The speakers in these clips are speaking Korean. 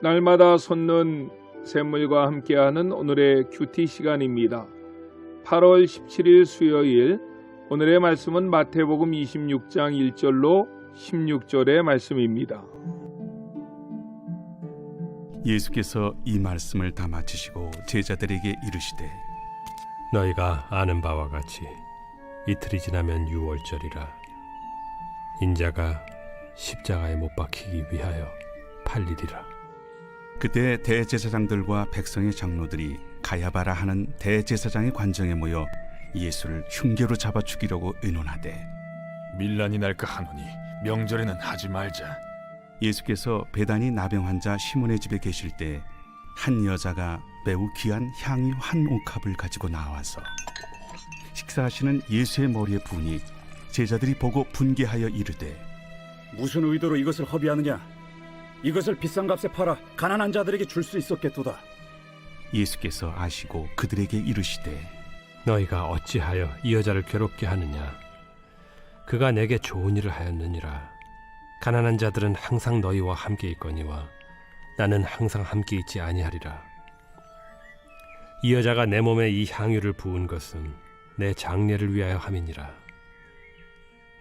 날마다 솟는 샘물과 함께하는 오늘의 큐티 시간입니다. 8월 17일 수요일, 오늘의 말씀은 마태복음 26장 1절로 16절의 말씀입니다. 예수께서 이 말씀을 다 마치시고 제자들에게 이르시되 너희가 아는 바와 같이 이틀이 지나면 유월절이라 인자가 십자가에 못 박히기 위하여 팔리리라. 그때 대제사장들과 백성의 장로들이 가야바라 하는 대제사장의 관정에 모여 예수를 흉계로 잡아 죽이려고 의논하되 밀란이 날까 하노니 명절에는 하지 말자. 예수께서 베다니 나병 환자 시몬의 집에 계실 때 한 여자가 매우 귀한 향유 한 옥합을 가지고 나와서 식사하시는 예수의 머리에 부으니 제자들이 보고 분개하여 이르되 무슨 의도로 이것을 허비하느냐? 이것을 비싼 값에 팔아 가난한 자들에게 줄 수 있었겠도다. 예수께서 아시고 그들에게 이르시되 너희가 어찌하여 이 여자를 괴롭게 하느냐? 그가 내게 좋은 일을 하였느니라. 가난한 자들은 항상 너희와 함께 있거니와 나는 항상 함께 있지 아니하리라. 이 여자가 내 몸에 이 향유를 부은 것은 내 장례를 위하여 함이니라.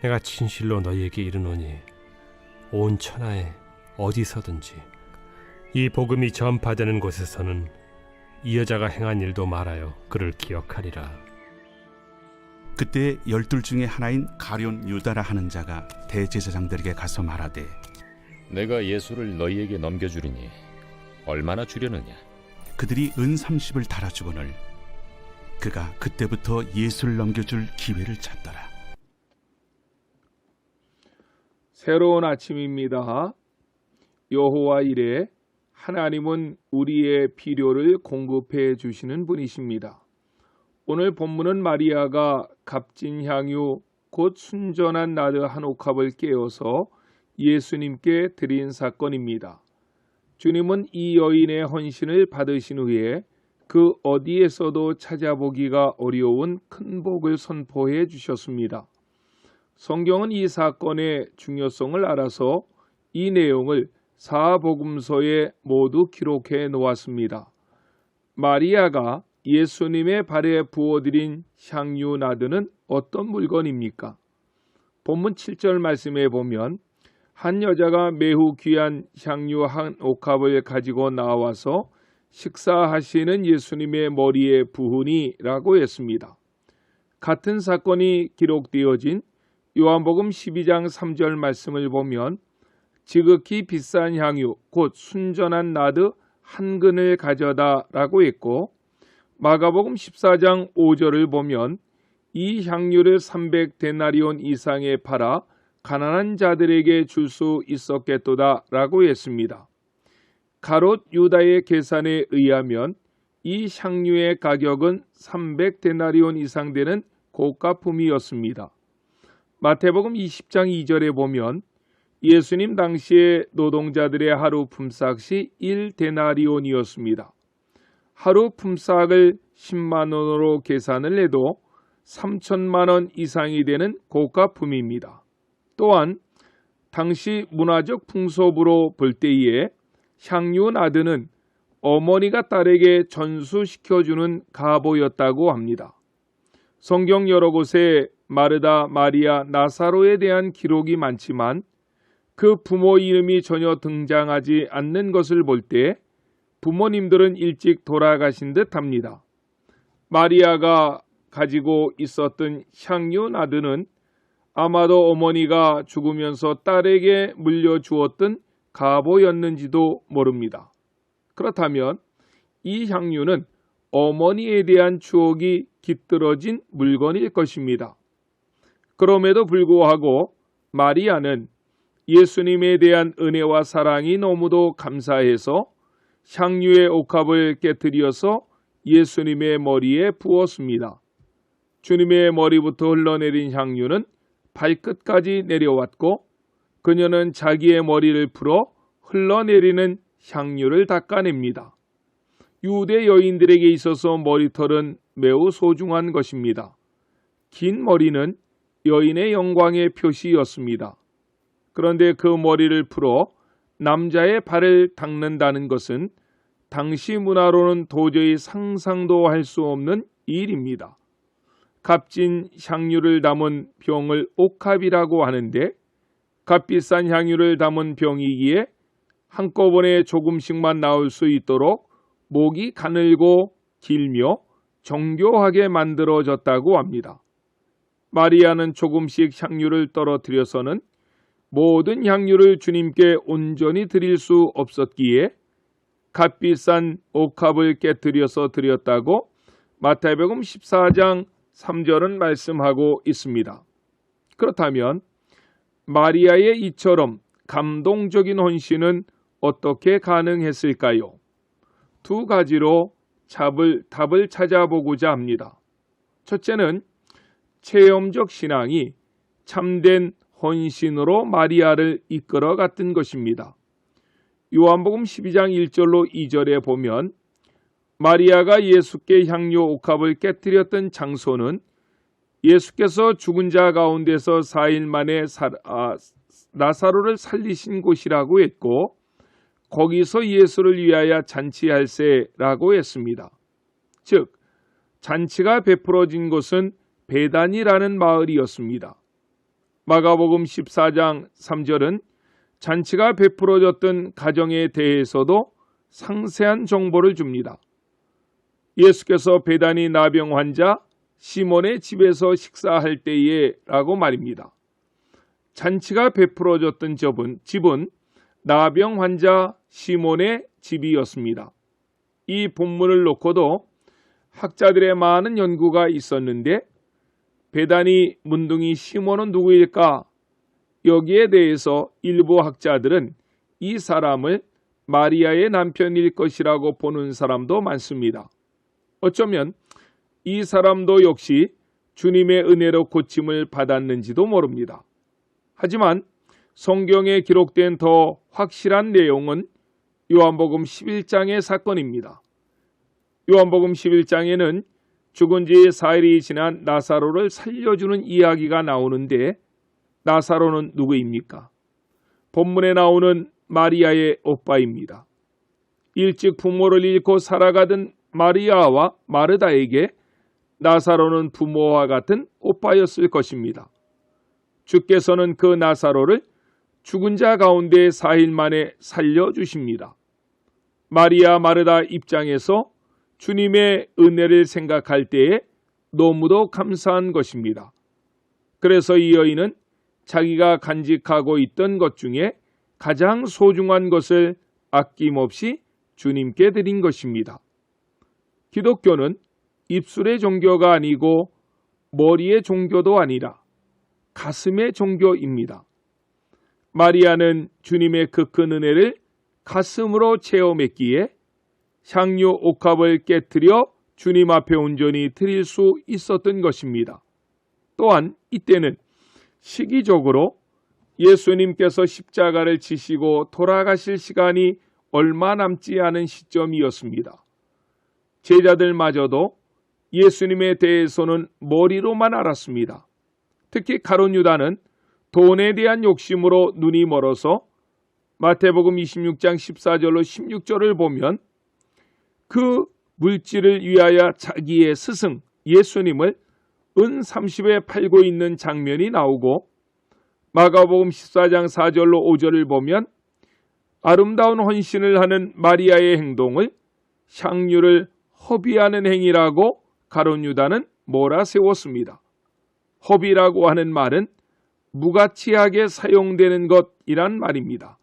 내가 진실로 너희에게 이르노니 온 천하에 어디서든지 이 복음이 전파되는 곳에서는 이 여자가 행한 일도 말하여 그를 기억하리라. 그때 12 중에 하나인 가룟 유다라 하는 자가 대제사장들에게 가서 말하되 내가 예수를 너희에게 넘겨주리니 얼마나 주려느냐? 그들이 은 30을 달아주거늘 그가 그때부터 예수를 넘겨줄 기회를 찾더라. 새로운 아침입니다. 여호와 이레, 하나님은 우리의 필요를 공급해 주시는 분이십니다. 오늘 본문은 마리아가 값진 향유 곧 순전한 나드 한 옥합을 깨어서 예수님께 드린 사건입니다. 주님은 이 여인의 헌신을 받으신 후에 그 어디에서도 찾아보기가 어려운 큰 복을 선포해 주셨습니다. 성경은 이 사건의 중요성을 알아서 이 내용을 사복음서에 모두 기록해 놓았습니다. 마리아가 예수님의 발에 부어드린 향유 나드는 어떤 물건입니까? 본문 7절 말씀에 보면 한 여자가 매우 귀한 향유 한 옥합을 가지고 나와서 식사하시는 예수님의 머리에 부으니 라고 했습니다. 같은 사건이 기록되어진 요한복음 12장 3절 말씀을 보면 지극히 비싼 향유 곧 순전한 나드 한 근을 가져다 라고 했고 마가복음 14장 5절을 보면 이 향유를 300데나리온 이상에 팔아 가난한 자들에게 줄 수 있었겠도다 라고 했습니다. 가롯 유다의 계산에 의하면 이 향유의 가격은 300데나리온 이상 되는 고가품이었습니다. 마태복음 20장 2절에 보면 예수님 당시의 노동자들의 하루 품삯이 1데나리온이었습니다. 하루 품삯을 10만 원으로 계산을 해도 3천만 원 이상이 되는 고가품입니다. 또한 당시 문화적 풍속으로 볼 때에 향유 나드는 어머니가 딸에게 전수시켜주는 가보였다고 합니다. 성경 여러 곳에 마르다, 마리아, 나사로에 대한 기록이 많지만 그 부모 이름이 전혀 등장하지 않는 것을 볼 때 부모님들은 일찍 돌아가신 듯 합니다. 마리아가 가지고 있었던 향유 나드는 아마도 어머니가 죽으면서 딸에게 물려주었던 가보였는지도 모릅니다. 그렇다면 이 향유는 어머니에 대한 추억이 깃들어진 물건일 것입니다. 그럼에도 불구하고 마리아는 예수님에 대한 은혜와 사랑이 너무도 감사해서 향유의 옥합을 깨뜨려서 예수님의 머리에 부었습니다. 주님의 머리부터 흘러내린 향유는 발끝까지 내려왔고 그녀는 자기의 머리를 풀어 흘러내리는 향유를 닦아냅니다. 유대 여인들에게 있어서 머리털은 매우 소중한 것입니다. 긴 머리는 여인의 영광의 표시였습니다. 그런데 그 머리를 풀어 남자의 발을 닦는다는 것은 당시 문화로는 도저히 상상도 할 수 없는 일입니다. 값진 향유를 담은 병을 옥합이라고 하는데 값비싼 향유를 담은 병이기에 한꺼번에 조금씩만 나올 수 있도록 목이 가늘고 길며 정교하게 만들어졌다고 합니다. 마리아는 조금씩 향유를 떨어뜨려서는 모든 향유를 주님께 온전히 드릴 수 없었기에 값비싼 옥합을 깨뜨려서 드렸다고 마태복음 14장 3절은 말씀하고 있습니다. 그렇다면 마리아의 이처럼 감동적인 헌신은 어떻게 가능했을까요? 두 가지로 답을 찾아보고자 합니다. 첫째는 체험적 신앙이 참된 헌신으로 마리아를 이끌어갔던 것입니다. 요한복음 12장 1절로 2절에 보면 마리아가 예수께 향유 옥합을 깨뜨렸던 장소는 예수께서 죽은 자 가운데서 4일 만에 나사로를 살리신 곳이라고 했고 거기서 예수를 위하여 잔치할세라고 했습니다. 즉 잔치가 베풀어진 곳은 베단이라는 마을이었습니다. 마가복음 14장 3절은 잔치가 베풀어졌던 가정에 대해서도 상세한 정보를 줍니다. 예수께서 베다니 나병 환자 시몬의 집에서 식사할 때에 라고 말입니다. 잔치가 베풀어졌던 집은 나병 환자 시몬의 집이었습니다. 이 본문을 놓고도 학자들의 많은 연구가 있었는데 베다니 문둥이 시몬은 누구일까? 여기에 대해서 일부 학자들은 이 사람을 마리아의 남편일 것이라고 보는 사람도 많습니다. 어쩌면 이 사람도 역시 주님의 은혜로 고침을 받았는지도 모릅니다. 하지만 성경에 기록된 더 확실한 내용은 요한복음 11장의 사건입니다. 요한복음 11장에는 죽은 지 4일이 지난 나사로를 살려주는 이야기가 나오는데 나사로는 누구입니까? 본문에 나오는 마리아의 오빠입니다. 일찍 부모를 잃고 살아가던 마리아와 마르다에게 나사로는 부모와 같은 오빠였을 것입니다. 주께서는 그 나사로를 죽은 자 가운데 4일 만에 살려주십니다. 마리아 마르다 입장에서 주님의 은혜를 생각할 때에 너무도 감사한 것입니다. 그래서 이 여인은 자기가 간직하고 있던 것 중에 가장 소중한 것을 아낌없이 주님께 드린 것입니다. 기독교는 입술의 종교가 아니고 머리의 종교도 아니라 가슴의 종교입니다. 마리아는 주님의 그 큰 은혜를 가슴으로 체험했기에 향유 옥합을 깨뜨려 주님 앞에 온전히 드릴 수 있었던 것입니다. 또한 이때는 시기적으로 예수님께서 십자가를 지시고 돌아가실 시간이 얼마 남지 않은 시점이었습니다. 제자들마저도 예수님에 대해서는 머리로만 알았습니다. 특히 가룟 유다는 돈에 대한 욕심으로 눈이 멀어서 마태복음 26장 14절로 16절을 보면 그 물질을 위하여 자기의 스승 예수님을 은 30에 팔고 있는 장면이 나오고 마가복음 14장 4절로 5절을 보면 아름다운 헌신을 하는 마리아의 행동을 향유를 허비하는 행위라고 가룟 유다는 몰아세웠습니다. 허비라고 하는 말은 무가치하게 사용되는 것이란 말입니다.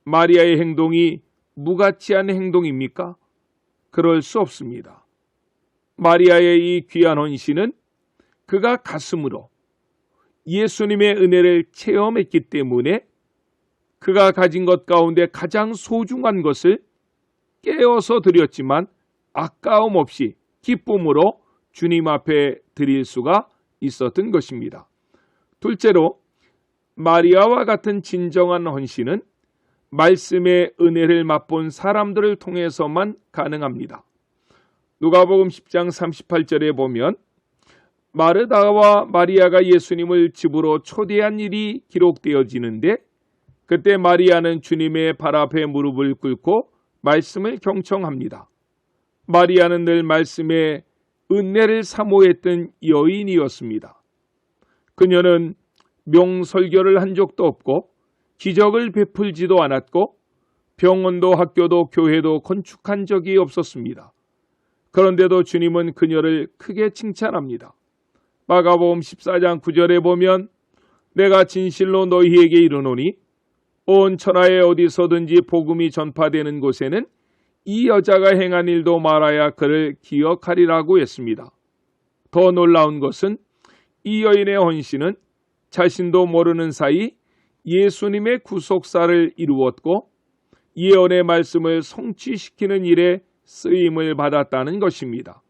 마리아의 행동이 무가치한 행동입니까? 그럴 수 없습니다. 마리아의 이 귀한 헌신은 그가 가슴으로 예수님의 은혜를 체험했기 때문에 그가 가진 것 가운데 가장 소중한 것을 깨어서 드렸지만 아까움 없이 기쁨으로 주님 앞에 드릴 수가 있었던 것입니다. 둘째로 마리아와 같은 진정한 헌신은 말씀의 은혜를 맛본 사람들을 통해서만 가능합니다. 누가복음 10장 38절에 보면 마르다와 마리아가 예수님을 집으로 초대한 일이 기록되어지는데 그때 마리아는 주님의 발 앞에 무릎을 꿇고 말씀을 경청합니다. 마리아는 늘 말씀에 은혜를 사모했던 여인이었습니다. 그녀는 명설교를 한 적도 없고 기적을 베풀지도 않았고 병원도 학교도 교회도 건축한 적이 없었습니다. 그런데도 주님은 그녀를 크게 칭찬합니다. 마가복음 14장 9절에 보면 내가 진실로 너희에게 이르노니 온 천하에 어디서든지 복음이 전파되는 곳에는 이 여자가 행한 일도 말하야 그를 기억하리라고 했습니다. 더 놀라운 것은 이 여인의 헌신은 자신도 모르는 사이 예수님의 구속사를 이루었고 예언의 말씀을 성취시키는 일에 쓰임을 받았다는 것입니다.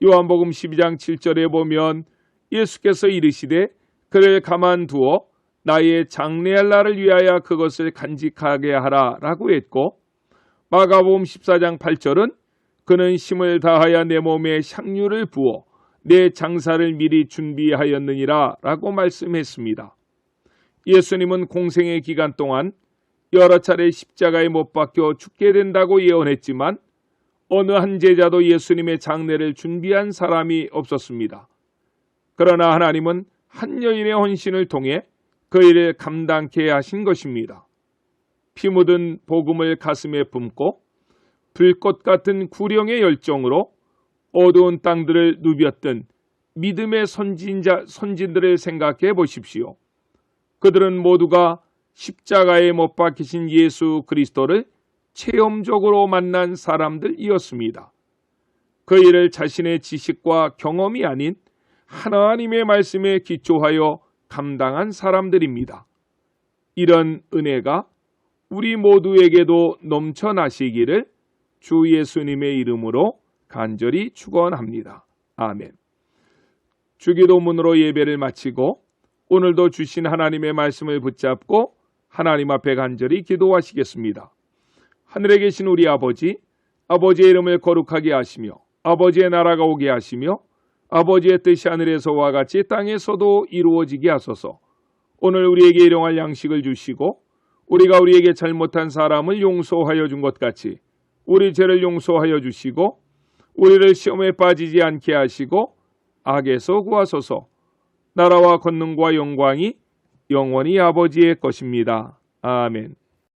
요한복음 12장 7절에 보면 예수께서 이르시되 그를 가만두어 나의 장래할 날을 위하여 그것을 간직하게 하라 라고 했고 마가복음 14장 8절은 그는 힘을 다하여 내 몸에 향유를 부어 내 장사를 미리 준비하였느니라 라고 말씀했습니다. 예수님은 공생의 기간 동안 여러 차례 십자가에 못 박혀 죽게 된다고 예언했지만 어느 한 제자도 예수님의 장례를 준비한 사람이 없었습니다. 그러나 하나님은 한 여인의 헌신을 통해 그 일을 감당케 하신 것입니다. 피 묻은 복음을 가슴에 품고 불꽃 같은 구령의 열정으로 어두운 땅들을 누볐던 믿음의 선진들을 생각해 보십시오. 그들은 모두가 십자가에 못 박히신 예수 그리스도를 체험적으로 만난 사람들이었습니다. 그 일을 자신의 지식과 경험이 아닌 하나님의 말씀에 기초하여 감당한 사람들입니다. 이런 은혜가 우리 모두에게도 넘쳐나시기를 주 예수님의 이름으로 간절히 축원합니다. 아멘. 주기도문으로 예배를 마치고 오늘도 주신 하나님의 말씀을 붙잡고 하나님 앞에 간절히 기도하시겠습니다. 하늘에 계신 우리 아버지, 아버지의 이름을 거룩하게 하시며 아버지의 나라가 오게 하시며 아버지의 뜻이 하늘에서와 같이 땅에서도 이루어지게 하소서. 오늘 우리에게 일용할 양식을 주시고 우리가 우리에게 잘못한 사람을 용서하여 준 것 같이 우리 죄를 용서하여 주시고 우리를 시험에 빠지지 않게 하시고 악에서 구하소서. 나라와 권능과 영광이 영원히 아버지의 것입니다. 아멘.